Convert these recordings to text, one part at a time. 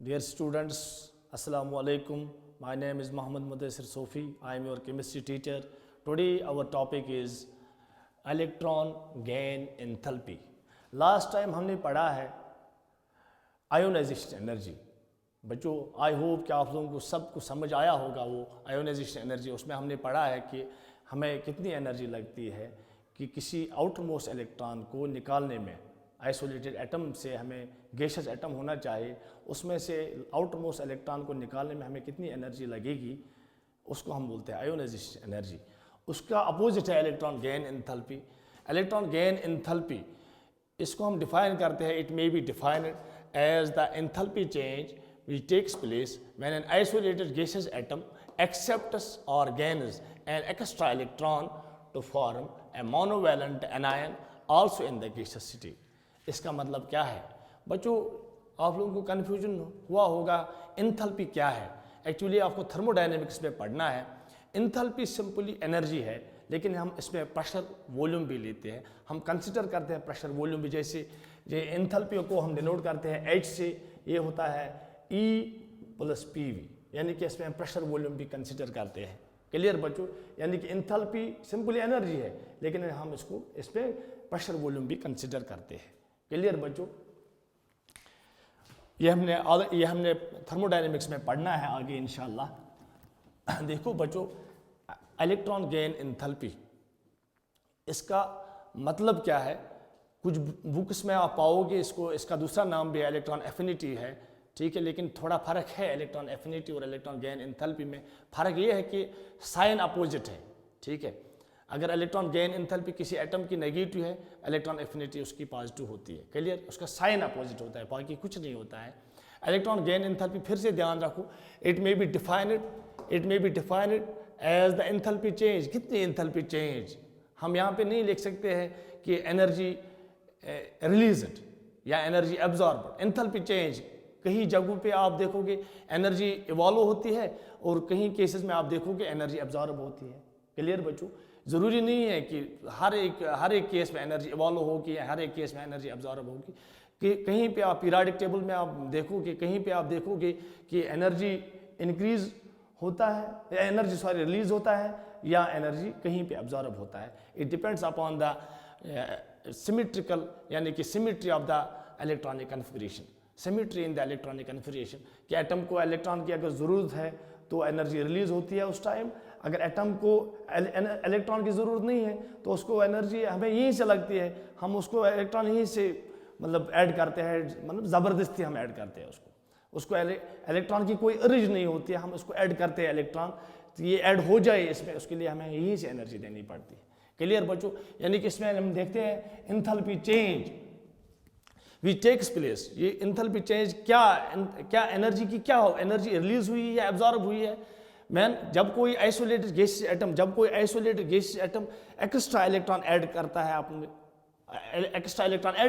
Dear students, Assalamu alaikum. My name is Muhammad Mudassir Sofi. I am your chemistry teacher. Today our topic is electron gain enthalpy. Last time हमने पढ़ा है ionisation energy. बच्चों I hope कि आप लोगों को सबको समझ आया होगा वो आयोनाइजेशन एनर्जी। उसमें हमने पढ़ा है कि हमें कितनी एनर्जी लगती है कि किसी आउटर मोस्ट इलेक्ट्रॉन को निकालने में। आइसोलेटेड एटम से हमें गैसियस एटम होना चाहिए, उसमें से आउटर मोस्ट इलेक्ट्रॉन को निकालने में हमें कितनी एनर्जी लगेगी, उसको हम बोलते हैं आयोनाइजेशन एनर्जी। उसका अपोजिट है electron gain enthalpy. Electron gain enthalpy इसको हम डिफाइन करते हैं, it may be defined as the enthalpy change which takes place when an isolated gaseous atom accepts or gains an extra electron to form a monovalent anion also in the gaseous state। इसका मतलब क्या है बच्चों? आप लोगों को confusion हुआ होगा एंथैल्पी क्या है। एक्चुअली आपको थर्मोडायनेमिक्स में पढ़ना है। एंथैल्पी सिंपली एनर्जी है, लेकिन हम इसमें प्रेशर वॉल्यूम भी लेते हैं। हम कंसिडर करते हैं प्रेशर वॉल्यूम भी। जैसे ये एंथैल्पी को हम डिनोट करते हैं H से, ये होता है E प्लस PV, यानी कि इसमें प्रेशर वॉल्यूम भी कंसिडर करते हैं। क्लियर बच्चों? यानी कि एंथैल्पी सिंपली एनर्जी है, लेकिन हम इसको इसमें प्रेशर वॉल्यूम भी कंसिडर करते हैं। क्लियर बच्चों? ये हमने थर्मोडायनेमिक्स में पढ़ना है आगे इंशाल्लाह। देखो बच्चों, इलेक्ट्रॉन गेन एंथैल्पी इसका मतलब क्या है? कुछ बुक्स में आप पाओगे इसको, इसका दूसरा नाम भी है इलेक्ट्रॉन एफिनिटी है, ठीक है, लेकिन थोड़ा फर्क है इलेक्ट्रॉन एफिनिटी और इलेक्ट्रॉन गेन एंथैल्पी में। फर्क ये है कि साइन अपोजिट है, ठीक है। अगर इलेक्ट्रॉन गेन एंथैल्पी किसी एटम की नेगेटिव है, इलेक्ट्रॉन एफिनिटी उसकी पॉजिटिव होती है। क्लियर? उसका साइन अपोजिट होता है, बाकी कुछ नहीं होता है। इलेक्ट्रॉन गेन एंथैल्पी फिर से ध्यान रखो, it may be defined as the enthalpy change. कितनी एंथैल्पी चेंज? हम यहाँ पे नहीं लिख सकते हैं कि एनर्जी रिलीज्ड या एनर्जी एब्जॉर्ब्ड। एंथैल्पी चेंज कहीं जगहों पे आप देखोगे एनर्जी इवॉल्व होती है और कहीं केसेस में आप देखोगे एनर्जी एब्जॉर्ब होती है। क्लियर बच्चों? ज़रूरी नहीं है कि हर एक केस में एनर्जी इवॉल्व होगी या हर एक केस में एनर्जी एब्जॉर्ब होगी। कि कहीं पे आप पीरियोडिक टेबल में आप देखोगे, कहीं पे आप देखोगे कि एनर्जी इंक्रीज होता है या एनर्जी रिलीज होता है या एनर्जी कहीं पे एब्जॉर्ब होता है। It depends upon the symmetrical, यानी कि symmetry of the electronic configuration. Symmetry in the electronic configuration कि एटम को इलेक्ट्रॉन की अगर ज़रूरत है तो एनर्जी रिलीज होती है उस टाइम। अगर एटम को इलेक्ट्रॉन की ज़रूरत नहीं है तो उसको एनर्जी हमें यहीं से लगती है, हम उसको इलेक्ट्रॉन यहीं से मतलब ऐड करते हैं, मतलब ज़बरदस्ती हम ऐड करते हैं उसको इलेक्ट्रॉन की कोई अर्ज नहीं होती है, हम उसको ऐड करते हैं इलेक्ट्रॉन, तो ये ऐड हो जाए इसमें, उसके लिए हमें यहीं से एनर्जी देनी पड़ती है। क्लियर बच्चों? यानी कि इसमें हम देखते हैं enthalpy change which takes place। ये एंथैल्पी चेंज क्या एनर्जी की क्या हो, एनर्जी रिलीज हुई है या एब्जॉर्ब हुई है। जब कोई isolated gaseous atom extra electron add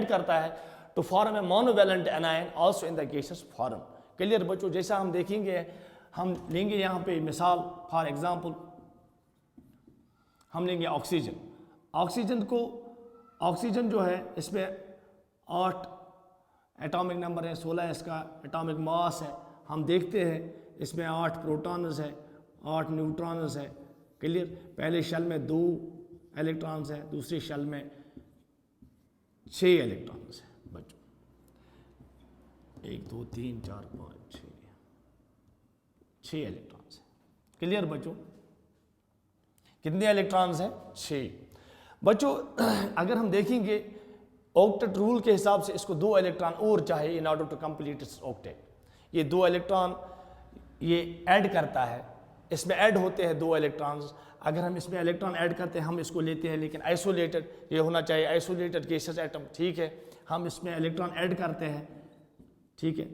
करता है, तो फॉर्म है monovalent anion also in the gaseous form. Clear बच्चों? जैसा हम देखेंगे, हम लेंगे यहाँ पे मिसाल, फॉर एग्जांपल हम लेंगे ऑक्सीजन जो है इसमें 8 एटॉमिक नंबर है, 16 इसका एटॉमिक मास है। हम देखते हैं इसमें 8 प्रोटॉन्स है, 8 न्यूट्रॉन्स है। क्लियर? पहले शेल में 2 इलेक्ट्रॉन्स है, दूसरी शेल में 6 इलेक्ट्रॉन्स है बच्चों। 1 2 3 4 5 6 इलेक्ट्रॉन्स है। क्लियर बच्चों? कितने इलेक्ट्रॉन्स हैं? 6 बच्चों। अगर हम देखेंगे ऑक्टेट रूल के हिसाब से इसको 2 इलेक्ट्रॉन और चाहिए in order to complete its octet. ये 2 इलेक्ट्रॉन ये ऐड करता है, इसमें ऐड होते हैं 2 इलेक्ट्रॉन्स। अगर हम इसमें इलेक्ट्रॉन ऐड करते हैं, हम इसको लेते हैं, लेकिन आइसोलेटेड ये होना चाहिए, आइसोलेटेड गैसियस एटम, ठीक है। हम इसमें इलेक्ट्रॉन ऐड करते हैं, ठीक है।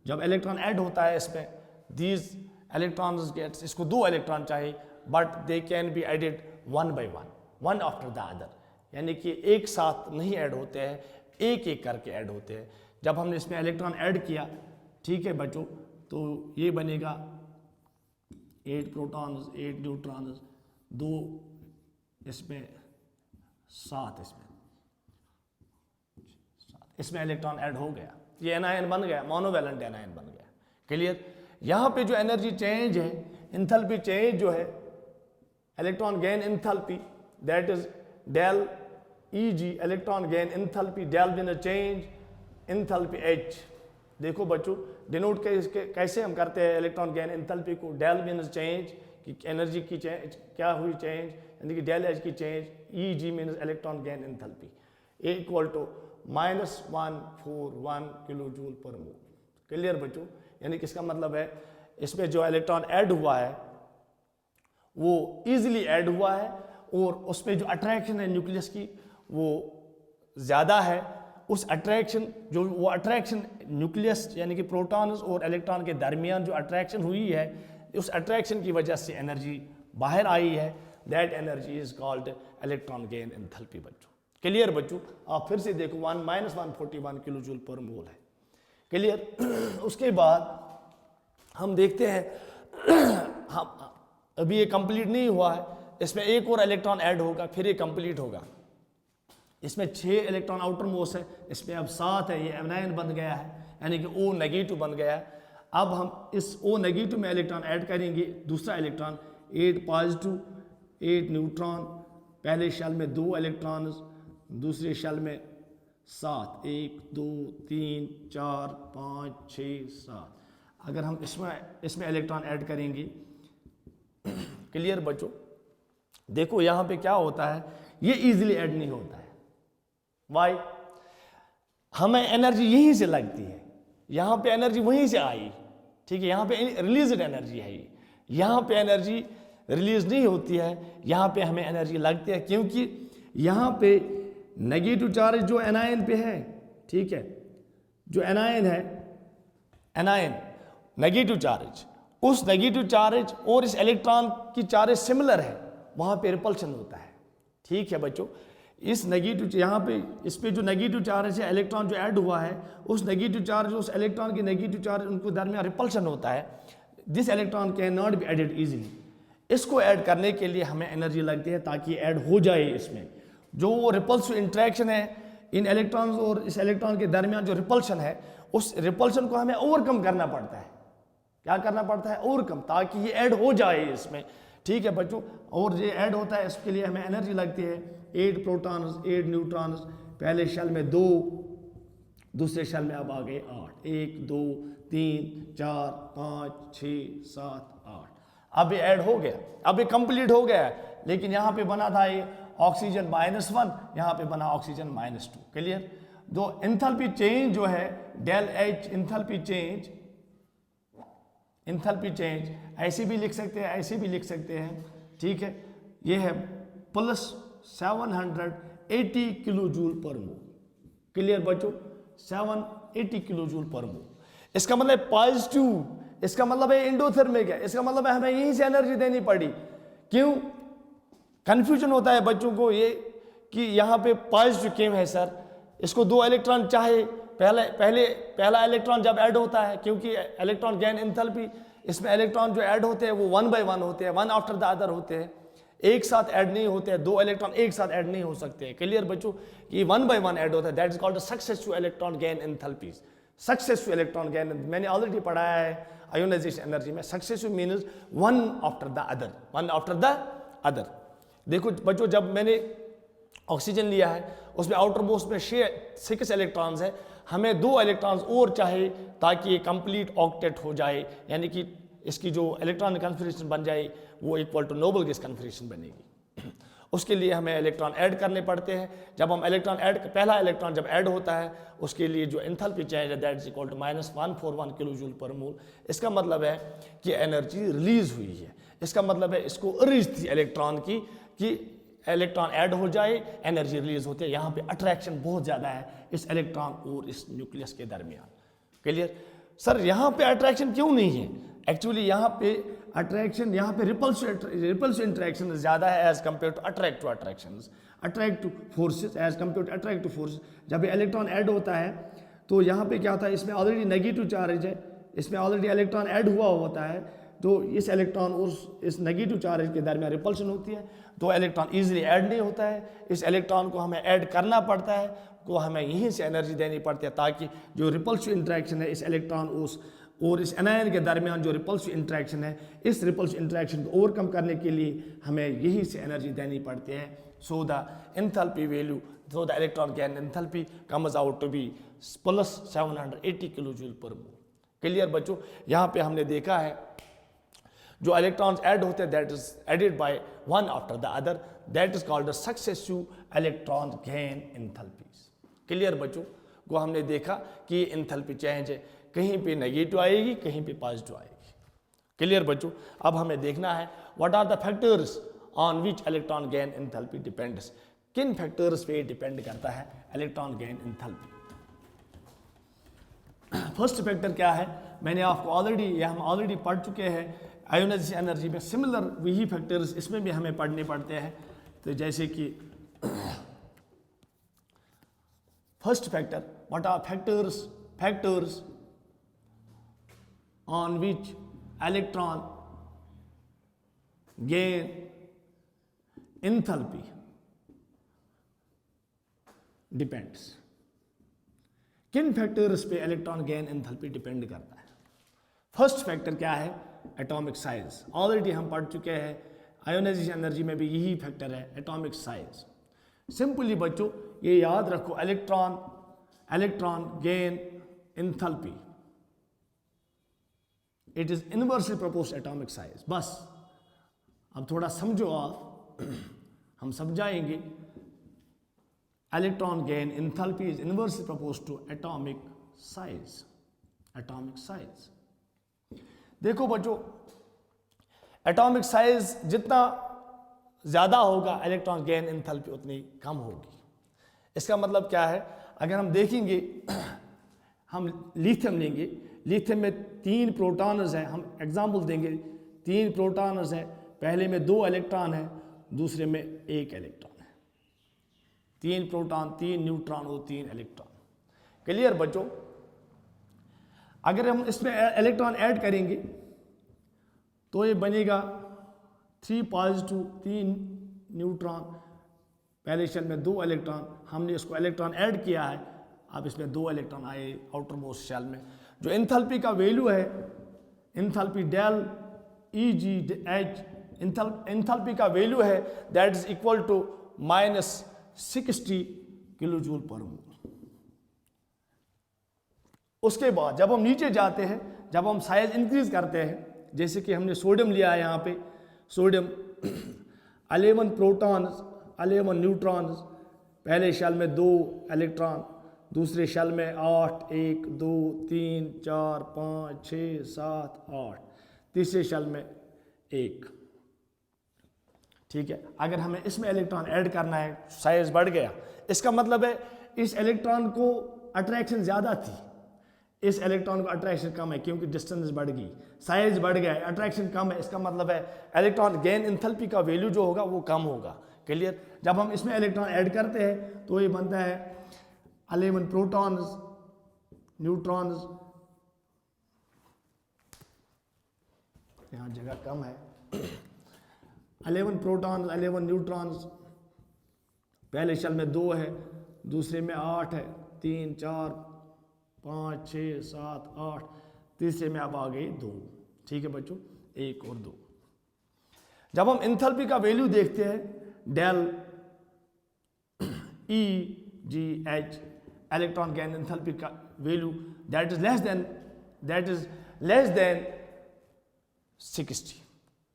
जब इलेक्ट्रॉन ऐड होता है इसमें, दीज इलेक्ट्रॉन्स गेट्स, इसको 2 इलेक्ट्रॉन चाहिए, but they can be added one by one after the other, यानी कि एक साथ नहीं ऐड होते हैं, एक एक करके ऐड होते हैं। जब हमने इसमें इलेक्ट्रॉन ऐड किया, ठीक है बच्चों, तो ये बनेगा 8 प्रोटॉन्स 8 न्यूट्रॉन्स, 2 इसमें 7 इसमें इलेक्ट्रॉन ऐड हो गया, ये एनायन बन गया, मोनोवैलेंट एनायन बन गया। क्लियर। यहाँ पे जो एनर्जी चेंज है, इंथैल्पी चेंज जो है, electron gain enthalpy, that is del Eg, electron gain enthalpy, del mean change enthalpy H। देखो बच्चों, डिनोट कैसे हम करते हैं इलेक्ट्रॉन गेन इंथैल्पी को, डेल मीन्स चेंज कि एनर्जी की चेंज क्या हुई चेंज, यानी कि डेल H की change, Eg means electron gain enthalpy, equal to -141 kilo joule per mole. Clear बच्चों, यानी कि इसका मतलब है इसमें जो इलेक्ट्रॉन ऐड हुआ है वो इजीली ऐड हुआ है और उसमें जो अट्रैक्शन है न्यूक्लियस की वो ज़्यादा है। उस अट्रैक्शन जो वो अट्रैक्शन न्यूक्लियस यानी कि प्रोटॉन्स और इलेक्ट्रॉन के दरमियान जो अट्रैक्शन हुई है, उस अट्रैक्शन की वजह से एनर्जी बाहर आई है, that energy is called electron gain enthalpy बच्चों। क्लियर बच्चों, आप फिर से देखो 141 किलो जूल पर मोल है। क्लियर। उसके बाद हम देखते हैं हम अभी ये कंप्लीट नहीं हुआ है, इसमें एक और इलेक्ट्रॉन ऐड होगा फिर ये कंप्लीट होगा। इसमें 6 इलेक्ट्रॉन आउटर मोस्ट है, इसमें अब 7 है, ये एनायन बन गया है यानी कि O नेगेटिव बन गया है। अब हम इस O नेगेटिव में इलेक्ट्रॉन ऐड करेंगे, दूसरा इलेक्ट्रॉन 8 पॉजिटिव 8 न्यूट्रॉन, पहले शेल में 2 इलेक्ट्रॉन, दूसरे शेल में 7, 1 2 3 4 5 6 7। अगर हम इसमें इलेक्ट्रॉन ऐड करेंगे, क्लियर बच्चों, देखो यहाँ पे क्या होता है, ये इजीली ऐड नहीं होता है। वाई? हमें एनर्जी यहीं से लगती है, यहाँ पे एनर्जी वहीं से आई, ठीक है, यहाँ पे रिलीज एनर्जी है, यहाँ पे एनर्जी रिलीज नहीं होती है, यहाँ पे हमें एनर्जी लगती है क्योंकि यहाँ पे नेगेटिव चार्ज जो एनायन पे है, ठीक है, जो एनायन है, एनायन नेगेटिव चार्ज, उस नेगेटिव चार्ज और इस इलेक्ट्रॉन की चार्ज सिमिलर है, वहाँ पे रिपल्शन होता है। ठीक है बच्चों, इस नेगेटिव यहाँ पे इस पे जो नेगेटिव चार्ज है, इलेक्ट्रॉन जो ऐड हुआ है, उस नेगेटिव चार्ज उस इलेक्ट्रॉन की नेगेटिव चार्ज उनको दरमियान रिपल्शन होता है। This electron can not be added easily. इसको ऐड करने के लिए हमें एनर्जी लगती है ताकि ऐड हो जाए। इसमें जो रिपल्सिव इंट्रैक्शन है इन इलेक्ट्रॉन्स और इस इलेक्ट्रॉन के दरमियान जो रिपल्शन है, उस रिपल्शन को हमें ओवरकम करना पड़ता है। क्या करना पड़ता है? ओवरकम, ताकि ये ऐड हो जाए इसमें। ठीक है बच्चों, और ये ऐड होता है इसके लिए हमें एनर्जी लगती है 8 प्रोटॉन्स 8 न्यूट्रॉन्स, पहले शेल में 2, दूसरे शेल में अब आ गए 8, 1 2 3 4 5 6 7 8। अब ये ऐड हो गया, अब ये कंप्लीट हो गया, लेकिन यहाँ पे बना था ये ऑक्सीजन -1, यहाँ पे बना ऑक्सीजन -2। क्लियर? दो एंथैल्पी चेंज जो है डेल H एंथैल्पी चेंज ऐसे भी लिख सकते हैं, ऐसे भी लिख सकते हैं। ठीक है, ये है plus 780 kilo joule per mole. Clear बच्चों? 780 किलो जूल पर मोल। इसका मतलब पॉजिटिव, इसका मतलब है एंडोथर्मिक है, इसका मतलब है हमें यहीं से एनर्जी देनी पड़ी। क्यों कंफ्यूजन होता है बच्चों को ये कि यहाँ पे पॉजिटिव क्यों है सर? इसको 2 इलेक्ट्रॉन चाहे पहला इलेक्ट्रॉन जब ऐड होता है, क्योंकि इलेक्ट्रॉन गेन एंथैल्पी, इसमें इलेक्ट्रॉन जो ऐड होते हैं वो 1 by 1 होते हैं, 1 आफ्टर द अदर होते हैं, एक साथ ऐड नहीं होते हैं। 2 इलेक्ट्रॉन एक साथ ऐड नहीं हो सकते हैं। क्लियर बच्चों? कि 1 by 1 ऐड होता है, that is called successive electron gain enthalpies. Successive electron gain मैंने ऑलरेडी पढ़ाया है आयोनाइजेशन एनर्जी में। Successive means 1 after the other, 1 after the other. देखो बच्चों, जब मैंने ऑक्सीजन लिया है उसमें आउटर मोस्ट में 6 इलेक्ट्रॉन्स है, हमें 2 इलेक्ट्रॉन्स और चाहिए ताकि ये कंप्लीट ऑक्टेट हो जाए, यानी कि इसकी जो इलेक्ट्रॉन कन्फिगरेशन बन जाए वो equal to noble gas configuration बनेगी। उसके लिए हमें इलेक्ट्रॉन ऐड करने पड़ते हैं। जब हम इलेक्ट्रॉन ऐड, पहला इलेक्ट्रॉन जब ऐड होता है उसके लिए जो एंथैल्पी चेंज है that is equal to -141 kilo joule per mole. इसका मतलब है कि एनर्जी रिलीज हुई है। इसका मतलब है इसको अर्ज थी इलेक्ट्रॉन की कि इलेक्ट्रॉन ऐड हो जाए, एनर्जी रिलीज होती है। यहाँ पे अट्रैक्शन बहुत ज़्यादा है इस इलेक्ट्रॉन और इस न्यूक्लियस के दरमियान। क्लियर? सर यहाँ पे अट्रैक्शन क्यों नहीं है? एक्चुअली यहाँ पे अट्रैक्शन, यहाँ पे रिपल्सिव इंट्रैक्शन ज़्यादा है as compare to attractive forces as compare to attractive forces. जब ये इलेक्ट्रॉन ऐड होता है तो यहाँ पे क्या होता है, इसमें ऑलरेडी नेगेटिव चार्ज है, इसमें ऑलरेडी इलेक्ट्रॉन ऐड हुआ होता है, तो इस इलेक्ट्रॉन और इस नेगेटिव चार्ज के दरमियान रिपल्शन होती है, तो इलेक्ट्रॉन इजीली ऐड नहीं होता है। इस इलेक्ट्रॉन को हमें ऐड करना पड़ता है, को हमें यहीं से एनर्जी देनी पड़ती है ताकि जो रिपल्सिव इंट्रैक्शन है इस इलेक्ट्रॉन और इस एनायन के दरमियान जो रिपल्सिव इंटरेक्शन है, इस रिपल्सिव इंटरेक्शन को ओवरकम करने के लिए हमें यही से एनर्जी देनी पड़ती है। So the enthalpy value, so the electron gain enthalpy comes out to be plus 780 kilo joule per mole. Clear बच्चों, यहाँ पे हमने देखा है जो इलेक्ट्रॉन्स ऐड होते हैं that is added by one after the other, that is called the successive electron gain enthalpies. Clear बच्चों, को हमने देखा कि एंथैल्पी चेंज है, कहीं पे नेगेटिव आएगी, कहीं पे पॉजिटिव आएगी। क्लियर बच्चों, अब हमें देखना है what are the factors on which electron gain enthalpy depends. किन फैक्टर्स पे डिपेंड करता है electron gain enthalpy. First factor क्या है, मैंने आपको हम ऑलरेडी पढ़ चुके हैं आयोनाइजेशन एनर्जी में। सिमिलर वही फैक्टर्स इसमें भी हमें पढ़ने पड़ते हैं। तो जैसे कि first factor, what are factors on which electron gain enthalpy depends. किन फैक्टर्स पे इलेक्ट्रॉन गेन एंथैल्पी डिपेंड करता है। फर्स्ट फैक्टर क्या है, एटॉमिक साइज। ऑलरेडी हम पढ़ चुके हैं आयोनाइजेशन एनर्जी में भी यही फैक्टर है, एटॉमिक साइज। सिंपली बच्चों ये याद रखो, electron gain enthalpy it is inversely proportional atomic size. बस अब थोड़ा समझो आप, हम समझाएंगे। Electron gain enthalpy is inversely proportional to atomic size. Atomic size देखो बच्चों, एटॉमिक साइज जितना ज़्यादा होगा इलेक्ट्रॉन गेन एंथैल्पी उतनी कम होगी। इसका मतलब क्या है, अगर हम देखेंगे, हम लिथियम लेंगे, लिथियम में 3 प्रोटॉन्स हैं, हम एग्जाम्पल देंगे 3 प्रोटॉन्स हैं, पहले में 2 इलेक्ट्रॉन है, दूसरे में 1 इलेक्ट्रॉन है। 3 प्रोटॉन, 3 न्यूट्रॉन और 3 इलेक्ट्रॉन। क्लियर बच्चों, अगर हम इसमें इलेक्ट्रॉन ऐड करेंगे तो ये बनेगा 3 पॉजिटिव 3 न्यूट्रॉन, पहले शेल में 2 इलेक्ट्रॉन, हमने इसको इलेक्ट्रॉन ऐड किया है, अब इसमें 2 इलेक्ट्रॉन आए आउटर मोस्ट शेल में। जो एंथैल्पी का वैल्यू है, एंथैल्पी डेल EGH, एंथैल्पी का वैल्यू है that is equal to -60 kilo joule per mole. उसके बाद जब हम नीचे जाते हैं, जब हम साइज इंक्रीज करते हैं, जैसे कि हमने सोडियम लिया है, यहाँ पे सोडियम 11 प्रोटॉन्स 11 न्यूट्रॉन्स, पहले शेल में 2 इलेक्ट्रॉन, दूसरे शेल में 8 1 2 3 4 5 6 7 8, तीसरे शेल में 1। ठीक है, अगर हमें इसमें इलेक्ट्रॉन ऐड करना है, साइज बढ़ गया, इसका मतलब है इस इलेक्ट्रॉन को अट्रैक्शन ज़्यादा थी, इस इलेक्ट्रॉन को अट्रैक्शन कम है क्योंकि डिस्टेंस बढ़ गई, साइज बढ़ गया है, अट्रैक्शन कम है। इसका मतलब है इलेक्ट्रॉन गेन एंथैल्पी का वैल्यू जो होगा वो कम होगा। क्लियर, जब हम इसमें इलेक्ट्रॉन ऐड करते हैं तो ये बनता है 11 प्रोटॉन्स न्यूट्रॉन्स, यहाँ जगह कम है, 11 प्रोटॉन्स 11 न्यूट्रॉन्स, पहले शेल में 2 है, दूसरे में 8 है, 3 4 5 6 7 8, तीसरे में अब आ गए 2। ठीक है बच्चों, 1 और 2। जब हम एंथैल्पी का वैल्यू देखते हैं, del EGH, electron gain enthalpy का value that is less than 60,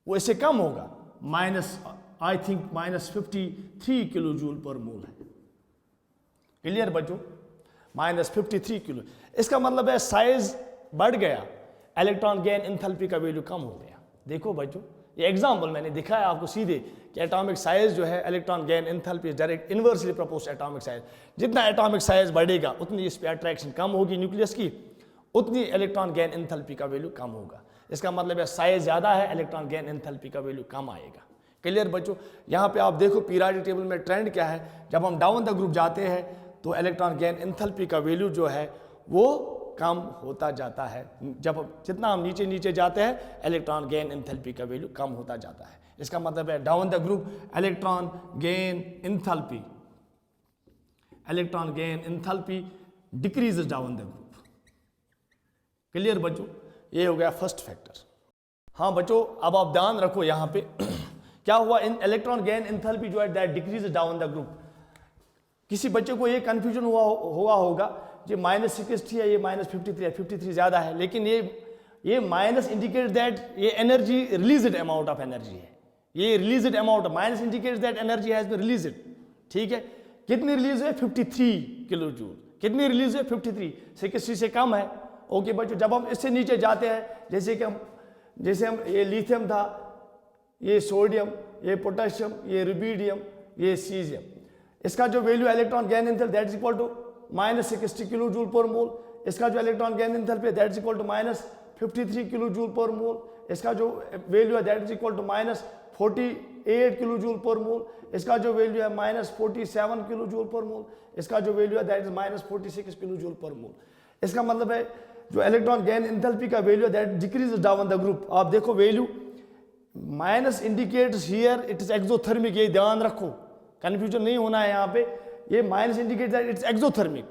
वो इससे कम होगा, I think -53 kilo joule per मोल है। क्लियर बच्चों, -53 किलो। इसका मतलब है साइज बढ़ गया, इलेक्ट्रॉन गेन एंथैल्पी का वैल्यू कम हो गया। देखो बच्चों, ये एग्जांपल मैंने दिखाया आपको सीधे कि एटॉमिक साइज जो है, electron gain enthalpy is direct inversely proportional atomic size. जितना एटॉमिक साइज बढ़ेगा उतनी इस पर अट्रैक्शन कम होगी न्यूक्लियस की, उतनी इलेक्ट्रॉन गेन एंथैल्पी का वैल्यू कम होगा। इसका मतलब है साइज ज़्यादा है, इलेक्ट्रॉन गेन एंथैल्पी का वैल्यू कम आएगा। क्लियर बच्चों, यहाँ पे आप देखो पीरियोडिक टेबल में ट्रेंड क्या है, जब हम डाउन द ग्रुप जाते हैं तो इलेक्ट्रॉन गेन एंथैल्पी का वैल्यू जो है वो कम होता जाता है, जब जितना हम नीचे जाते हैं इलेक्ट्रॉन गेन एंथैल्पी का वैल्यू कम होता जाता है। इसका मतलब है down the group electron gain enthalpy decreases down the group. Clear बच्चों, ये हो गया फर्स्ट फैक्टर। हाँ बच्चों, अब आप ध्यान रखो यहाँ पे क्या हुआ, इन इलेक्ट्रॉन गेन एंथैल्पी जो है that decrease down the group. किसी बच्चे को ये कंफ्यूजन हुआ होगा ये -60 है, ये -53 है, 53 ज़्यादा है, लेकिन ये माइनस इंडिकेट दैट ये energy released amount of energy है, ये released amount minus indicates that energy has been released. ठीक है, कितनी रिलीज हुई? 53 किलो जूल। कितनी रिलीज हुई? 53। 60 से कम है। ओके बच्चों, जब हम इससे नीचे जाते हैं, जैसे हम ये लिथियम था, ये सोडियम, ये पोटेशियम, ये रुबिडियम, ये सीजियम, इसका जो value electron gain enthalpy that is equal to -60 kilo joule per mole. इसका जो electron gain enthalpy that is equal to -53 kilo joule per mole. इसका जो वैल्यू है that is equal to -48 kilo joule per mole. इसका जो value है -47 kilo joule per mole. इसका जो वैल्यू है that is -46 kilo joule per mole. इसका मतलब है जो इलेक्ट्रॉन गेन एंथैल्पी का वैल्यू है that decrease down the group. आप देखो value minus indicates here it is exothermic, ये ध्यान रखो, कंफ्यूजन नहीं होना है यहाँ पे। ये minus indicate that it's exothermic.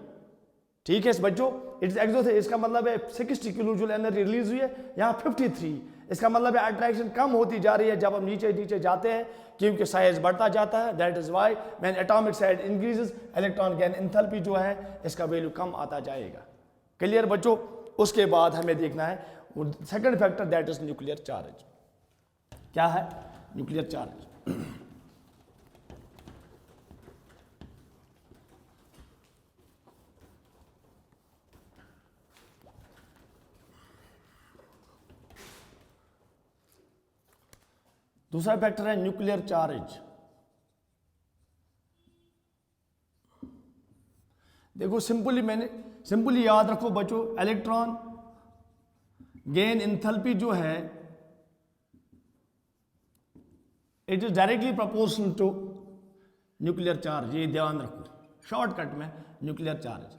ठीक है बच्चों, इट्स एक्सोथर्मिक, इसका मतलब है 60 किलो जूल एनर्जी रिलीज हुई है, यहाँ 53। इसका मतलब है अट्रैक्शन कम होती जा रही है जब हम नीचे नीचे जाते हैं, क्योंकि साइज बढ़ता जाता है। That is why when atomic size increases electron gain enthalpy जो है इसका वैल्यू कम आता जाएगा। क्लियर बच्चों? उसके बाद हमें देखना है second factor that is nuclear charge. क्या है? Nuclear charge. दूसरा फैक्टर है न्यूक्लियर चार्ज। देखो सिंपली याद रखो बच्चों, इलेक्ट्रॉन गेन एंथैल्पी जो है it is directly proportional to nuclear charge. ये ध्यान रखो शॉर्टकट में, न्यूक्लियर चार्ज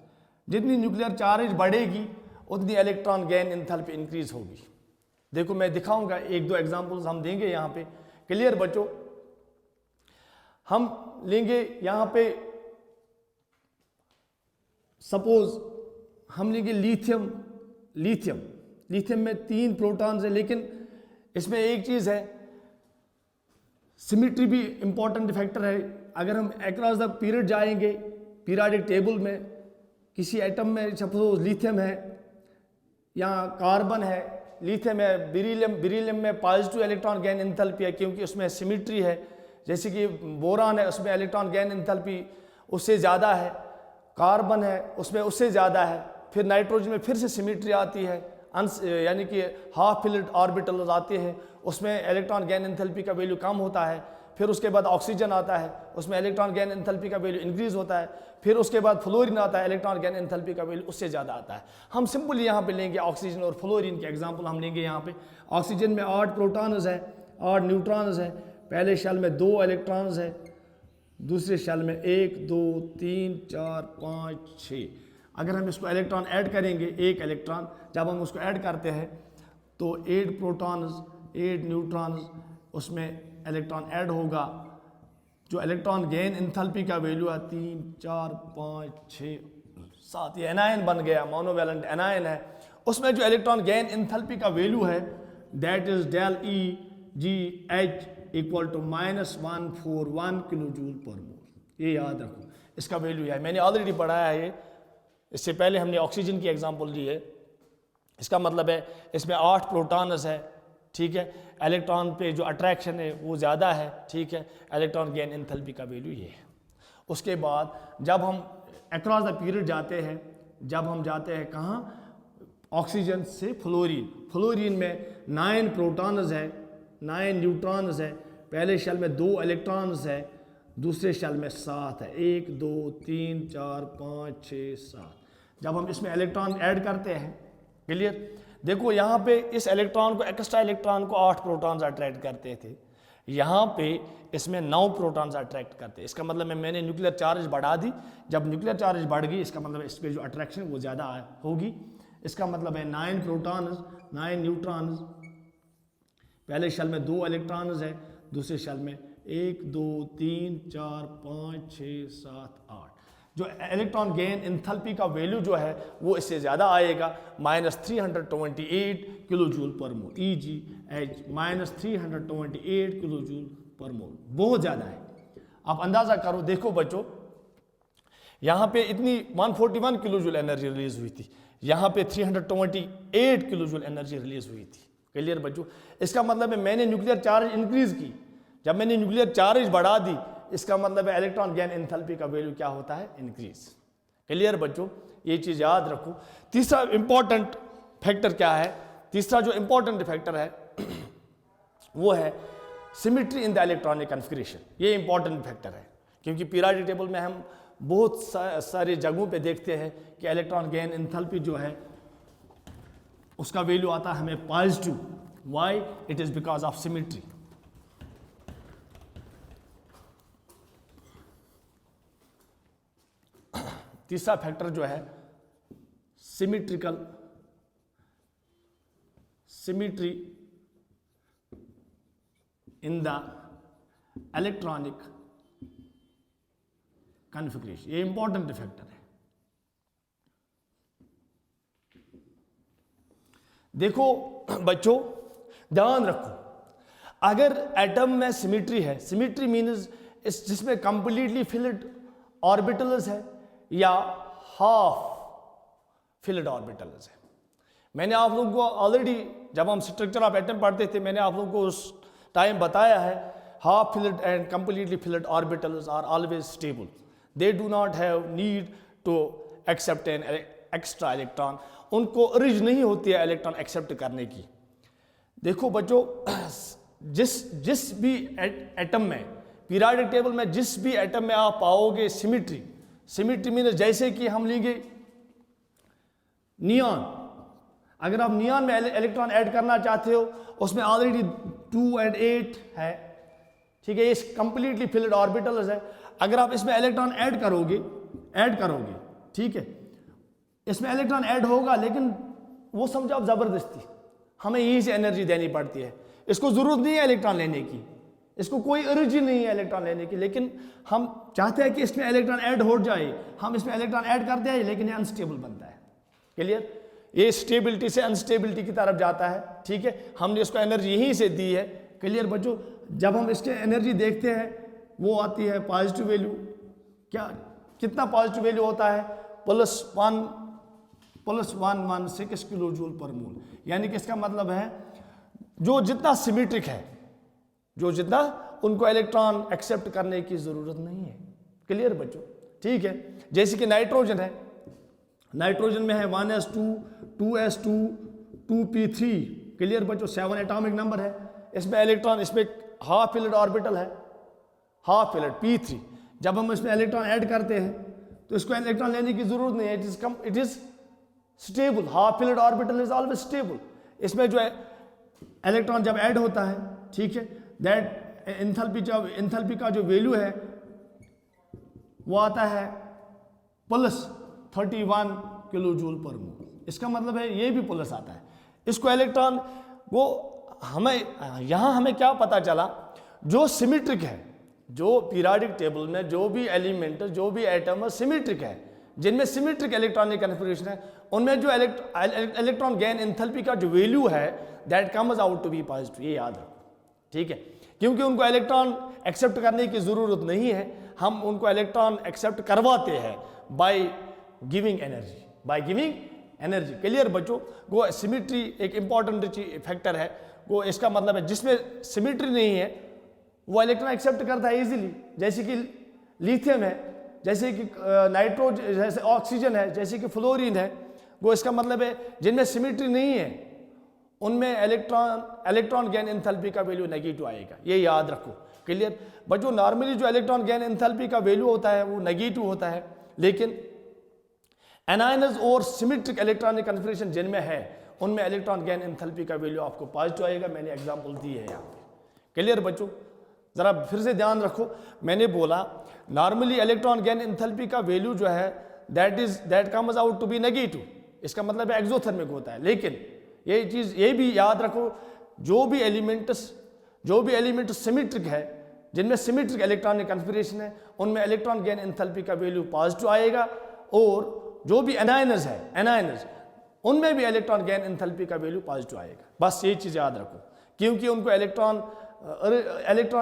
जितनी न्यूक्लियर चार्ज बढ़ेगी उतनी इलेक्ट्रॉन गेन एंथैल्पी इंक्रीज होगी। देखो मैं दिखाऊंगा, एक दो एग्जांपल्स हम देंगे यहाँ पे। क्लियर बच्चों? हम लेंगे यहाँ पे सपोज हम लेंगे लिथियम में 3 प्रोटॉन्स है, लेकिन इसमें एक चीज है, सिमिट्री भी इंपॉर्टेंट फैक्टर है। अगर हम अक्रॉस द पीरियड जाएंगे पीरियोडिक टेबल में, किसी एटम में सपोज लिथियम है या कार्बन है, लिथियम है, बेरिलियम में पॉजिटिव इलेक्ट्रॉन गेन एंथैल्पी है क्योंकि उसमें सिमिट्री है। जैसे कि बोरान है, उसमें इलेक्ट्रॉन गेन एंथैल्पी उससे ज़्यादा है, कार्बन है उसमें उससे ज़्यादा है। फिर नाइट्रोजन में फिर से सिमिट्री आती है, यानी कि हाफ फिल्ड ऑर्बिटल्स आते हैं, उसमें इलेक्ट्रॉन गेन एंथैल्पी का वैल्यू कम होता है। फिर उसके बाद ऑक्सीजन आता है, उसमें इलेक्ट्रॉन गेन एंथैल्पी का वैल्यू इंक्रीज होता है। फिर उसके बाद फ्लोरीन आता है, इलेक्ट्रॉन गेन एंथैल्पी का वैल्यू उससे ज़्यादा आता है। हम सिंपली यहाँ पे लेंगे ऑक्सीजन और फ्लोरीन के एग्जांपल हम लेंगे। यहाँ पे ऑक्सीजन में 8 प्रोटॉन्स है, 8 न्यूट्रॉन्स है। पहले शेल में 2 इलेक्ट्रॉन्स है, दूसरे शेल में 1 2 3 4 5 6। अगर हम इसको इलेक्ट्रॉन ऐड करेंगे, एक इलेक्ट्रॉन जब हम उसको ऐड करते हैं तो 8 प्रोटॉन्स 8 न्यूट्रॉन्स उसमें इलेक्ट्रॉन ऐड होगा। जो इलेक्ट्रॉन गेन एंथैल्पी का वैल्यू है 3 4 5 6 7, ये एनायन बन गया, मोनोवैलेंट एनायन है। उसमें जो इलेक्ट्रॉन गेन एंथैल्पी का वैल्यू है that is del EgH equal to -141 kilo joule per mole. ये याद रखो, इसका वैल्यू है, मैंने ऑलरेडी पढ़ाया है ये, इससे पहले हमने ऑक्सीजन की एग्जांपल ली है। इसका मतलब है इसमें 8 प्रोटॉन्स है, ठीक है, इलेक्ट्रॉन पे जो अट्रैक्शन है वो ज़्यादा है, ठीक है, इलेक्ट्रॉन गेन एंथैल्पी का वैल्यू ये है। उसके बाद जब हम अक्रॉस द पीरियड जाते हैं, जब हम जाते हैं कहाँ, ऑक्सीजन से फ्लोरीन में 9 प्रोटॉन्स है, 9 न्यूट्रॉन्स है। पहले शेल में 2 इलेक्ट्रॉन्स है, दूसरे शेल में 7 है, 1 2 3 4 5 6 7। जब हम इसमें इलेक्ट्रॉन ऐड करते हैं, क्लियर, देखो यहाँ पे इस इलेक्ट्रॉन को, एक्स्ट्रा इलेक्ट्रॉन को 8 प्रोटॉन्स अट्रैक्ट करते थे, यहाँ पे इसमें 9 प्रोटॉन्स अट्रैक्ट करते हैं। इसका मतलब है मैंने न्यूक्लियर चार्ज बढ़ा दी। जब न्यूक्लियर चार्ज बढ़ गई इसका मतलब इस पर जो अट्रैक्शन वो ज़्यादा होगी। इसका मतलब है 9 प्रोटॉन्स 9 न्यूट्रॉन्स। पहले शेल में 2 इलेक्ट्रॉन्स है, दूसरे शेल में 1 2 3 4 5 6 7 8। जो इलेक्ट्रॉन गेन इंथैल्पी का वैल्यू जो है वो इससे ज़्यादा आएगा, -328 किलो जूल पर मोल, EGH -328 किलो जूल पर मोल, बहुत ज़्यादा है। आप अंदाज़ा करो, देखो बच्चों, यहाँ पे इतनी 141 किलो जूल एनर्जी रिलीज हुई थी, यहाँ पे 328 किलो जूल एनर्जी रिलीज हुई थी। क्लियर बच्चों? इसका मतलब है मैंने न्यूक्लियर चार्ज इंक्रीज की, जब मैंने न्यूक्लियर चार्ज बढ़ा दी, इसका मतलब है इलेक्ट्रॉन गेन एंथैल्पी का वैल्यू क्या होता है? इंक्रीज। क्लियर बच्चों? ये चीज याद रखो। तीसरा इंपॉर्टेंट फैक्टर क्या है? तीसरा जो इंपॉर्टेंट फैक्टर है वो है symmetry in the electronic configuration. ये इंपॉर्टेंट फैक्टर है, क्योंकि पीरियोडिक टेबल में हम बहुत सारे जगहों पे देखते हैं कि इलेक्ट्रॉन गेन एंथैल्पी जो है उसका वैल्यू आता है हमें positive. Why? It is because of symmetry. तीसरा फैक्टर जो है symmetry in the electronic configuration, ये इंपॉर्टेंट फैक्टर है। देखो बच्चों, ध्यान रखो, अगर एटम में सिमेट्री है, सिमेट्री मीन्स जिसमें कंप्लीटली फिल्ड ऑर्बिटल्स है या हाफ फिल्ड ऑर्बिटल्स है। मैंने आप लोगों को ऑलरेडी जब हम स्ट्रक्चर ऑफ एटम पढ़ते थे, मैंने आप लोगों को उस टाइम बताया है, half filled and completely filled orbitals are always stable, they do not have need to accept an extra electron, उनको अर्ज नहीं होती है इलेक्ट्रॉन एक्सेप्ट करने की। देखो बच्चों, जिस भी एटम में, पीरियोडिक टेबल में जिस भी एटम में आप पाओगे सिमेट्री, सिमेट्री मीन्स जैसे कि हम लेंगे नियॉन, अगर आप नियॉन में इलेक्ट्रॉन ऐड करना चाहते हो, उसमें ऑलरेडी 2 और 8 है, ठीक है, ये कंप्लीटली फिल्ड ऑर्बिटल्स है। अगर आप इसमें इलेक्ट्रॉन ऐड करोगे, ठीक है, इसमें इलेक्ट्रॉन ऐड होगा, लेकिन वो समझो आप जबरदस्ती, हमें यहीं से एनर्जी देनी पड़ती है, इसको जरूरत नहीं है इलेक्ट्रॉन लेने की, इसको कोई अर्ज ही नहीं है इलेक्ट्रॉन लेने की, लेकिन हम चाहते हैं कि इसमें इलेक्ट्रॉन ऐड हो जाए, हम इसमें इलेक्ट्रॉन ऐड करते हैं, लेकिन ये अनस्टेबल बनता है। क्लियर? ये स्टेबिलिटी से अनस्टेबिलिटी की तरफ जाता है, ठीक है, हमने इसको एनर्जी यहीं से दी है। क्लियर बच्चों? जब हम इसके एनर्जी देखते हैं, वो आती है पॉजिटिव वैल्यू, क्या कितना पॉजिटिव वैल्यू होता है? +116 किलो जूल पर मोल, यानी कि इसका मतलब है जो जितना सिमेट्रिक है, जो जितना, उनको इलेक्ट्रॉन एक्सेप्ट करने की जरूरत नहीं है। क्लियर बच्चों? ठीक है, जैसे कि नाइट्रोजन है, नाइट्रोजन में है 1s2 2s2 2p3। क्लियर बच्चों? 7 एटॉमिक नंबर है, इसमें इलेक्ट्रॉन, इसमें हाफ फिल्ड ऑर्बिटल है, हाफ फिल्ड p3। जब हम इसमें इलेक्ट्रॉन ऐड करते हैं तो इसको इलेक्ट्रॉन लेने की जरूरत नहीं है, it is stable, half filled orbital is always stable. इसमें जो है इलेक्ट्रॉन जब ऐड होता है, ठीक है, दैट एंथैल्पी का जो वैल्यू है वो आता है +31 किलो जूल पर मोल। इसका मतलब है ये भी प्लस आता है। इसको इलेक्ट्रॉन, वो हमें क्या पता चला, जो सिमेट्रिक है, जो पीरियोडिक टेबल में जो भी एलिमेंट, जो भी एटम सिमेट्रिक है, जिनमें सिमेट्रिक इलेक्ट्रॉनिक कॉन्फ़िगरेशन है, उनमें जो इलेक्ट्रॉन गेन एंथैल्पी का जो वैल्यू है that comes out to be positive. ये याद रखो, ठीक है, क्योंकि उनको इलेक्ट्रॉन एक्सेप्ट करने की जरूरत नहीं है, हम उनको इलेक्ट्रॉन एक्सेप्ट करवाते हैं बाय गिविंग एनर्जी। क्लियर बच्चों? वो सिमेट्री एक इंपॉर्टेंट फैक्टर है, वो इसका मतलब है जिसमें सिमेट्री नहीं है वो इलेक्ट्रॉन एक्सेप्ट करता है इजीली, जैसे कि लिथियम है, जैसे कि नाइट्रोजन, जैसे ऑक्सीजन है, जैसे कि फ्लोरीन है। वो इसका मतलब है जिनमें सिमेट्री नहीं है उनमें इलेक्ट्रॉन गेन एंथैल्पी का वैल्यू नेगेटिव आएगा, ये याद रखो। क्लियर बच्चों? नॉर्मली जो इलेक्ट्रॉन गेन एंथैल्पी का वैल्यू होता है वो नेगेटिव होता है, लेकिन एनायनस और सिमेट्रिक इलेक्ट्रॉनिक कॉन्फ़िगरेशन जिनमें है उनमें इलेक्ट्रॉन गेन एंथैल्पी का वैल्यू आपको पॉजिटिव आएगा। मैंने एग्जांपल दी है यहाँ पे। क्लियर बच्चों? जरा फिर से ध्यान रखो, मैंने बोला नॉर्मली इलेक्ट्रॉन गेन एंथैल्पी का वैल्यू जो है that comes out to be negative, इसका मतलब है एक्सोथर्मिक होता है। लेकिन ये चीज ये भी याद रखो, जो भी एलिमेंट सिमेट्रिक है जिनमें सिमेट्रिक इलेक्ट्रॉनिक कन्फिगरेशन है उनमें इलेक्ट्रॉन गेन एंथैल्पी का वैल्यू पॉजिटिव आएगा, और जो भी एनायनर्स है एनायनर्स उनमें भी इलेक्ट्रॉन गेन एंथैल्पी का वैल्यू पॉजिटिव आएगा। बस ये चीज़ याद रखो, क्योंकि उनको इलेक्ट्रॉन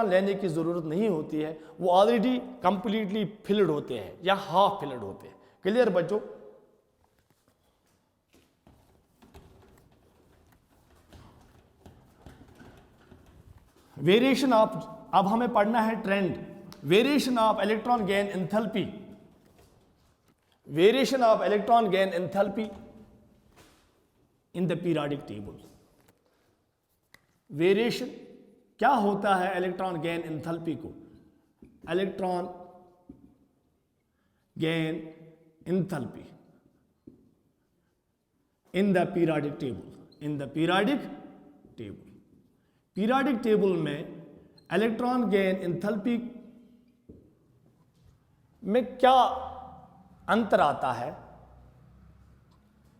लेने की ज़रूरत नहीं होती है, वो ऑलरेडी कंप्लीटली फिल्ड होते हैं या हाफ फिल्ड होते हैं। क्लियर बच्चों? वेरिएशन ऑफ, अब हमें पढ़ना है trend, variation of electron gain enthalpy, variation of electron gain enthalpy in the periodic table. Variation क्या होता है इलेक्ट्रॉन गेन एंथैल्पी को? Electron gain enthalpy in the periodic table, in the periodic table. Periodic table में electron gain enthalpy में क्या अंतर आता है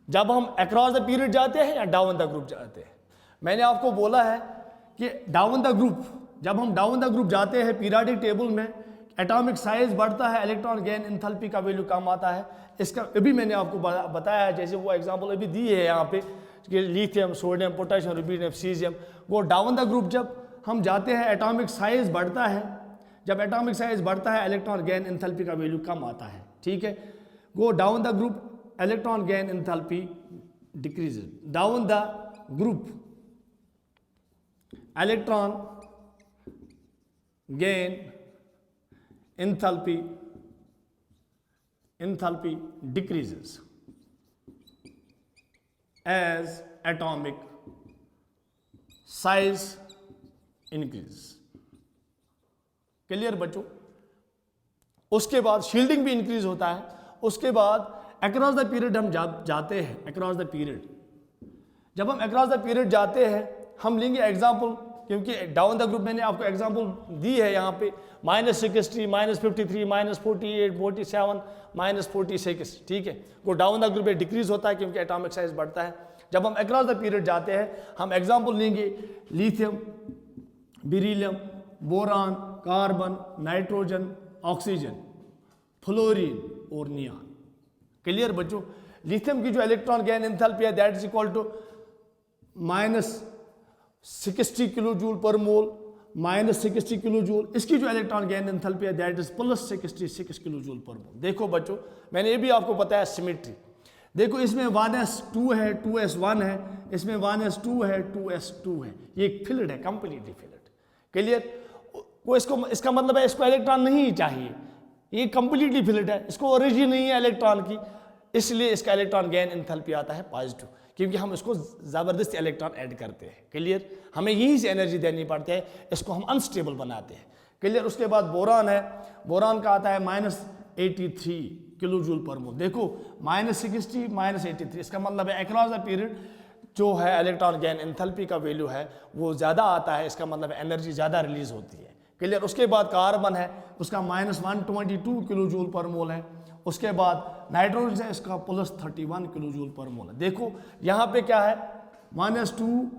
जब हम अक्रॉस द पीरियड जाते हैं या डाउन द ग्रुप जाते हैं? मैंने आपको बोला है कि डाउन द ग्रुप, जब हम डाउन द ग्रुप जाते हैं पीरियोडिक टेबल में एटॉमिक साइज बढ़ता है, इलेक्ट्रॉन गेन एंथैल्पी का वैल्यू कम आता है। इसका अभी मैंने आपको बताया है, जैसे वो एग्जांपल अभी दी है यहाँ पे कि lithium, sodium, potassium, rubidium, caesium, वो डाउन द ग्रुप जब हम जाते हैं एटॉमिक साइज बढ़ता है, जब एटॉमिक साइज बढ़ता है इलेक्ट्रॉन गेन एंथैल्पी का वैल्यू कम आता है। ठीक है, go down the group electron gain enthalpy decreases, down the group electron gain enthalpy decreases as atomic size increases। Clear बच्चों? उसके बाद शील्डिंग भी इंक्रीज होता है। उसके बाद अक्रॉस द पीरियड हम जाते हैं, अक्रॉस द पीरियड जब हम अक्रॉस द पीरियड जाते हैं, हम लेंगे एग्जाम्पल, क्योंकि डाउन द ग्रुप मैंने आपको एग्जांपल दी है यहाँ पे -60, -53, -48, 47, -46। ठीक है, वो डाउन द ग्रुप में डिक्रीज होता है क्योंकि एटॉमिक साइज बढ़ता है। जब हम अक्रॉस द पीरियड जाते हैं, हम एग्जांपल लेंगे lithium, beryllium, boron, carbon, nitrogen, oxygen, fluorine और नियान। क्लियर बच्चों? लिथियम की जो इलेक्ट्रॉन गेन एंथैल्पी है that is equal to -60 kilo joule per mole, -60 kilo joule. इसकी जो इलेक्ट्रॉन गेन एंथैल्पी है that is +66 kilo joule per mole. देखो बच्चों, मैंने ये भी आपको बताया सिमेट्री। देखो इसमें 1s2 है, 2s1 है, इसमें 1s2 है, 2s2 है, ये एक फिल्ड है, कंप्लीटली फिल्ड। क्लियर? वो इसका मतलब है इसको इलेक्ट्रॉन नहीं चाहिए, ये कंप्लीटली फिल्ड है, इसको ओरिजिन नहीं है इलेक्ट्रॉन की, इसलिए इसका इलेक्ट्रॉन गेन एंथैल्पी आता है पॉजिटिव, क्योंकि हम इसको ज़बरदस्ती इलेक्ट्रॉन ऐड करते हैं। क्लियर? हमें यहीं से एनर्जी देनी पड़ती है, इसको हम अनस्टेबल बनाते हैं। क्लियर? उसके बाद बोरान है, बोरान का आता है -83 किलो जूल पर मोल। देखो -60 -83, इसका मतलब है अक्रॉस द पीरियड जो है इलेक्ट्रॉन गेन एंथैल्पी का वैल्यू है वो ज़्यादा आता है, इसका मतलब एनर्जी ज़्यादा रिलीज होती है। क्लियर? उसके बाद कार्बन है, उसका -122 किलो जूल पर मोल है। उसके बाद नाइट्रोजन है, इसका +31 किलो जूल पर मोल है। देखो यहाँ पे क्या है, -2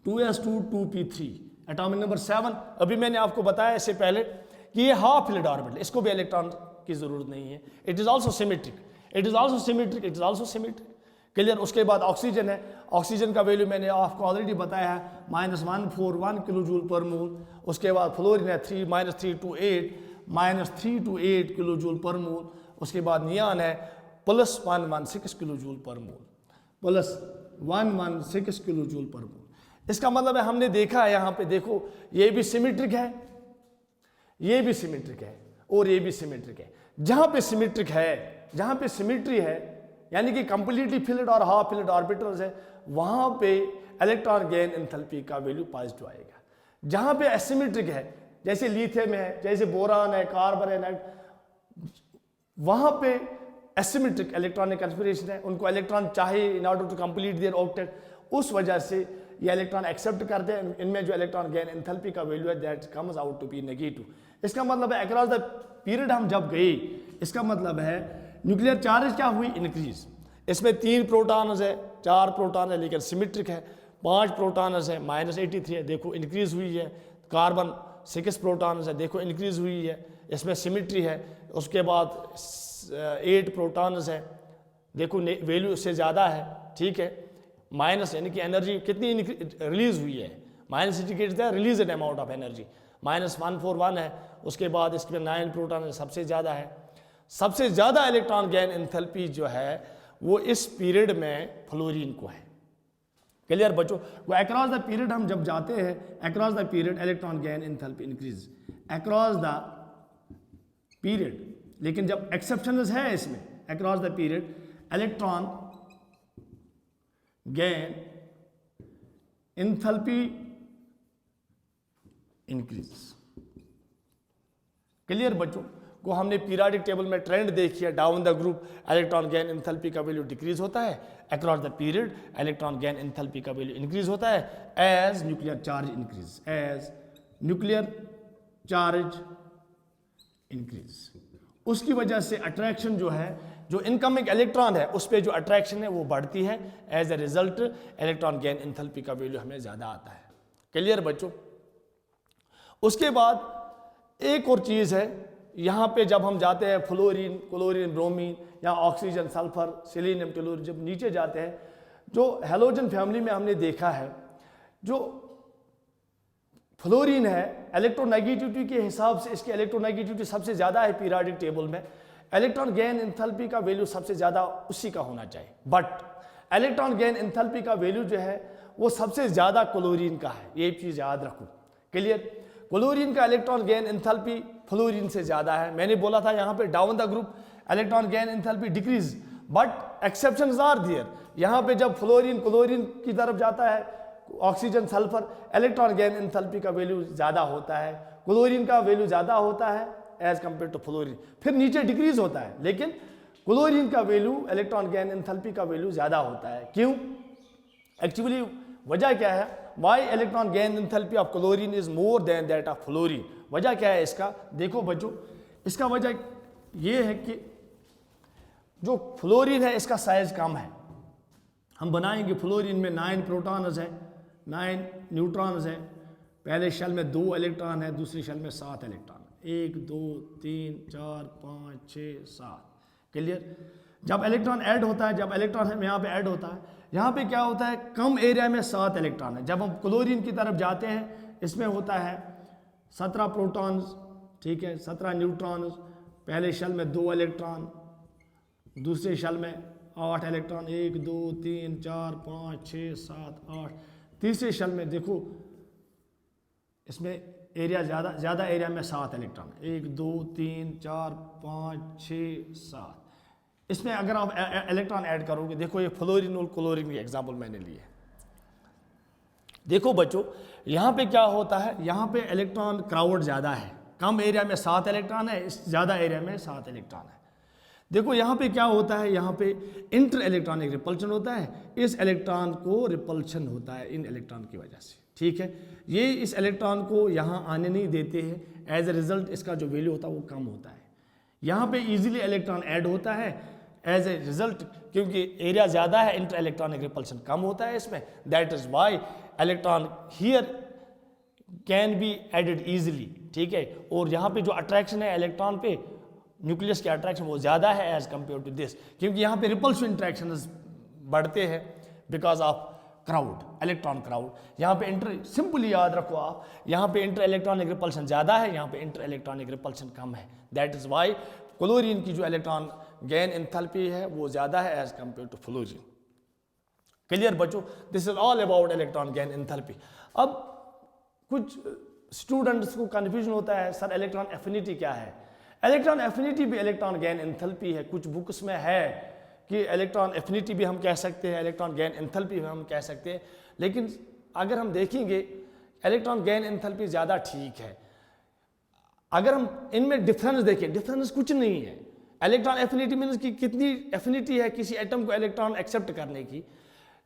2s2 2p3 एटॉमिक नंबर 7। अभी मैंने आपको बताया इससे पहले कि ये हाफ फिल्ड ऑर्बिटल, इसको भी इलेक्ट्रॉन की जरूरत नहीं है। It is also symmetric, it is also symmetric, it is also symmetric. Clear? उसके बाद ऑक्सीजन है, ऑक्सीजन का वैल्यू मैंने आपको ऑलरेडी बताया है -141 किलो जूल पर मोल। उसके बाद फ्लोरीन है -328 किलो जूल पर मोल। उसके बाद नियान है +116 किलो जूल पर मोल, +116 किलो जूल पर मोल। इसका मतलब है हमने देखा है यहाँ पे, देखो ये भी सिमेट्रिक है, ये भी सिमेट्रिक है और ये भी सिमेट्रिक है। जहाँ पे सिमेट्रिक है, जहाँ पे सिमेट्री है, यानी कि कंप्लीटली फिल्ड और हाफ फिल्ड ऑर्बिटल्स है, वहाँ पे इलेक्ट्रॉन गेन एंथैल्पी का वैल्यू पॉजिटिव आएगा। जहाँ पे एसिमेट्रिक है, जैसे लिथियम है, जैसे बोरान है, कार्बन है, वहाँ पे एसिमेट्रिक इलेक्ट्रॉनिक कन्फिगरेशन है, उनको इलेक्ट्रॉन चाहिए in order to complete their octet. उस वजह से ये इलेक्ट्रॉन एक्सेप्ट करते हैं, इनमें जो इलेक्ट्रॉन गेन एंथैल्पी का वैल्यू है that comes out to be negative. इसका मतलब है अक्रॉस द पीरियड हम जब गए, इसका मतलब है न्यूक्लियर चार्ज क्या हुई, इंक्रीज। इसमें 3 प्रोटॉन्स है, 4 प्रोटॉन है, लेकिन सिमेट्रिक है। 5 प्रोटॉन्स है, -83 है, देखो इंक्रीज हुई है। कार्बन 6 प्रोटॉन्स है, देखो इंक्रीज हुई है, इसमें सिमिट्री है। उसके बाद 8 प्रोटॉन्स है, देखो वैल्यू उससे ज़्यादा है, ठीक है। माइनस यानी कि एनर्जी कितनी रिलीज हुई है, माइनस इंडिकेट है रिलीज अमाउंट ऑफ एनर्जी, -141 है। उसके बाद इसमें 9 प्रोटॉन सबसे ज़्यादा है। सबसे ज़्यादा इलेक्ट्रॉन गेन एंथैल्पी जो है वो इस पीरियड में फ्लोरीन को है। क्लियर बच्चों? वो अक्रॉस द पीरियड हम जब जाते हैं, across the period electron gain enthalpy increase across the period. लेकिन जब एक्सेप्शंस है इसमें, across the period electron gain enthalpy increase. Clear बच्चों? को हमने पीरियोडिक टेबल में ट्रेंड देखी है, down the group electron gain enthalpy का वैल्यू डिक्रीज होता है, across the period electron gain enthalpy का वैल्यू इंक्रीज होता है as nuclear charge increase, as nuclear charge increase. उसकी वजह से अट्रैक्शन जो है, जो इनकमिंग इलेक्ट्रॉन है उस पर जो अट्रैक्शन है वो बढ़ती है, as a result electron gain enthalpy का वैल्यू हमें ज़्यादा आता है। क्लियर बच्चों? उसके बाद एक और चीज़ है, यहाँ पे जब हम जाते हैं फ्लोरीन, क्लोरीन, ब्रोमीन या ऑक्सीजन, सल्फर, सेलेनियम, टेलुरियम, जब नीचे जाते हैं, जो हैलोजन फैमिली में हमने देखा है, जो फ्लोरीन है इलेक्ट्रोनेगेटिविटी के हिसाब से इसकी इलेक्ट्रोनेगेटिविटी सबसे ज़्यादा है पीरियोडिक टेबल में, इलेक्ट्रॉन गेन एंथैल्पी का वैल्यू सबसे ज़्यादा उसी का होना चाहिए। बट इलेक्ट्रॉन गेन एंथैल्पी का वैल्यू जो है वो सबसे ज़्यादा क्लोरीन का है, ये चीज़ याद रखो। क्लियर? क्लोरीन का इलेक्ट्रॉन गेन एंथैल्पी फ्लोरीन से ज़्यादा है। मैंने बोला था यहाँ पे down the group electron gain enthalpy decrease, but exceptions are there. यहाँ पे जब फ्लोरीन क्लोरीन की तरफ जाता है, oxygen, sulphur, electron gain enthalpy का वैल्यू ज़्यादा होता है, क्लोरीन का वैल्यू ज़्यादा होता है एज कंपेयर टू फ्लोरीन, फिर नीचे डिक्रीज होता है, लेकिन क्लोरीन का वैल्यू इलेक्ट्रॉन गेन एंथैल्पी का वैल्यू ज़्यादा होता है। क्यों? एक्चुअली वजह क्या है? Why electron gain enthalpy of chlorine is more than that of fluorine. वजह क्या है इसका? देखो बच्चों, इसका वजह ये है कि जो फ्लोरीन है इसका साइज कम है। हम बनाएंगे फ्लोरीन में 9 प्रोटॉन्स है, 9 न्यूट्रॉन्स है, पहले शेल में 2 इलेक्ट्रॉन है, दूसरी शेल में 7 इलेक्ट्रॉन, 1 2 3 4 5 6 7। क्लियर? जब इलेक्ट्रॉन ऐड होता है, जब इलेक्ट्रॉन है यहाँ पे ऐड होता है, यहाँ पे क्या होता है, कम एरिया में 7 इलेक्ट्रॉन है। जब हम क्लोरीन की तरफ जाते हैं, इसमें होता है 17 प्रोटॉन्स, ठीक है, 17 न्यूट्रॉन्स, पहले शेल में 2 इलेक्ट्रॉन, दूसरे शेल में 8 इलेक्ट्रॉन, 1 2 3 4 5 6 7 8, तीसरे शेल में देखो इसमें एरिया ज़्यादा एरिया में 7 इलेक्ट्रॉन, 1 2 3 4 5 6 7। इसमें अगर आप इलेक्ट्रॉन ऐड करोगे, देखो ये फ्लोरीन और क्लोरीन की एग्जांपल मैंने ली है। देखो बच्चों, यहाँ पे क्या होता है, यहाँ पे इलेक्ट्रॉन क्राउड ज़्यादा है, कम एरिया में 7 इलेक्ट्रॉन है, इस ज़्यादा एरिया में 7 इलेक्ट्रॉन है। देखो यहाँ पे क्या होता है, यहाँ पे इंटर इलेक्ट्रॉनिक रिपल्शन होता है, इस इलेक्ट्रॉन को रिपल्शन होता है इन इलेक्ट्रॉन की वजह से, ठीक है। ये इस इलेक्ट्रॉन को यहाँ आने नहीं देते हैं, एज ए रिजल्ट इसका जो वैल्यू होता है वो कम होता है। यहाँ पे इजीली इलेक्ट्रॉन ऐड होता है एज ए रिजल्ट, क्योंकि एरिया ज़्यादा है, इंटर इलेक्ट्रॉनिक रिपल्शन कम होता है इसमें, that is why electron here can be added easily, ठीक है। और यहाँ पे जो अट्रैक्शन है इलेक्ट्रॉन पे, न्यूक्लियस के अट्रैक्शन वो ज़्यादा है एज कम्पेयर टू दिस, क्योंकि यहाँ पे रिपल्सिव इंट्रैक्शन बढ़ते हैं because of crowd, electron crowd. यहाँ पे इंटर, सिंपली याद रखो आप, यहाँ पे इंटर इलेक्ट्रॉनिक रिपल्शन ज़्यादा है, यहाँ पे इंटर इलेक्ट्रॉनिक रिपल्शन कम है, दैट इज़ वाई क्लोरीन की जो इलेक्ट्रॉन गेन एंथैल्पी है वो ज़्यादा है as compare to fluorine. Clear बच्चों? This is all about electron gain enthalpy. अब कुछ स्टूडेंट्स को कन्फ्यूजन होता है, सर इलेक्ट्रॉन एफिनिटी क्या है? इलेक्ट्रॉन एफिनिटी भी इलेक्ट्रॉन गेन एंथैल्पी है, कुछ बुक्स में है कि इलेक्ट्रॉन एफिनिटी भी हम कह सकते हैं, इलेक्ट्रॉन गेन एंथैल्पी भी हम कह सकते हैं, लेकिन अगर हम देखेंगे इलेक्ट्रॉन गेन एंथैल्पी ज़्यादा ठीक है। अगर हम इनमें डिफरेंस देखें, डिफरेंस कुछ नहीं है। इलेक्ट्रॉन एफिनिटी मीन्स कि कितनी एफिनिटी है किसी एटम को इलेक्ट्रॉन एक्सेप्ट करने की,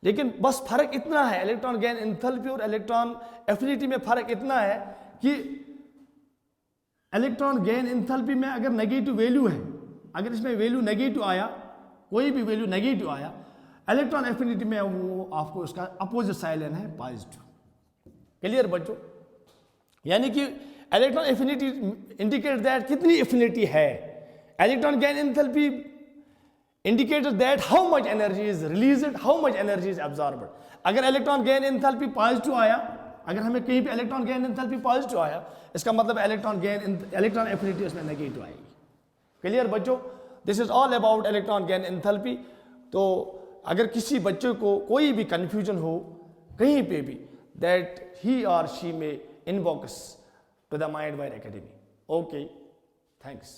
लेकिन बस फर्क इतना है, इलेक्ट्रॉन गेन एंथैल्पी और इलेक्ट्रॉन एफिनिटी में फर्क इतना है कि इलेक्ट्रॉन गेन एंथैल्पी में अगर नेगेटिव वैल्यू है, अगर इसमें वैल्यू नेगेटिव आया, कोई भी वैल्यू नेगेटिव आया, इलेक्ट्रॉन एफिनिटी में वो आपको उसका अपोजिट साइन लेना है, पॉजिटिव। क्लियर बच्चों? यानी कि इलेक्ट्रॉन एफिनिटी इंडिकेट दैट कितनी एफिनिटी है, electron gain enthalpy indicator that how much energy is released, how much energy is absorbed. अगर इलेक्ट्रॉन गेन एंथैल्पी पॉजिटिव आया, अगर हमें कहीं पे इलेक्ट्रॉन गेन एंथैल्पी पॉजिटिव आया, इसका मतलब इलेक्ट्रॉन एफिनिटी उसमें नेगेटिव आएगी। क्लियर बच्चों, this is all about electron gain enthalpy. तो अगर किसी बच्चे को कोई भी कंफ्यूजन हो कहीं पे भी, दैट ही और शी में inbox to the Mindwire Academy. Okay, thanks.